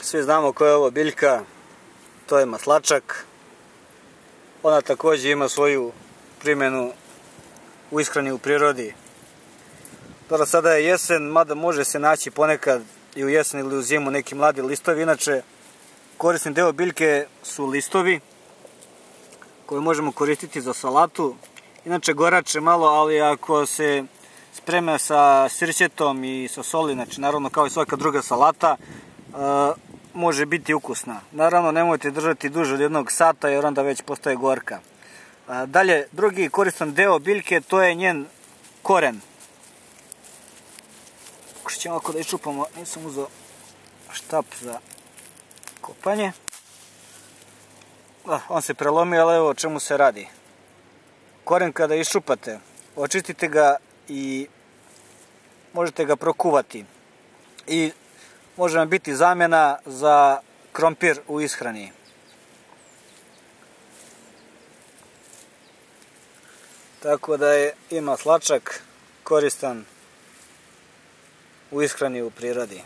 Svi znamo koja je ovo biljka, to je maslačak. Ona također ima svoju primjenu u ishrani u prirodi. Dobro, sada je jesen, mada može se naći ponekad i u jesen ili u zimu neki mladi listovi. Inače, korisni deo biljke su listovi koje možemo koristiti za salatu. Inače, gorače malo, ali ako se sprema sa sirćetom i sa soli, znači naravno kao i svaka druga salata, može biti ukusna. Naravno, nemojte držati duže od 1 sata jer onda već postaje gorka. Dalje, drugi koristan deo biljke, to je njen koren. Pokušat ćemo ovako da iščupamo, nisam uzeo štap za kopanje. On se prelomi, ali evo o čemu se radi. Koren kada iščupate, očistite ga i možete ga prokuvati. I može vam biti zamjena za krompir u ishrani. Tako da je i maslačak koristan u ishrani u prirodi.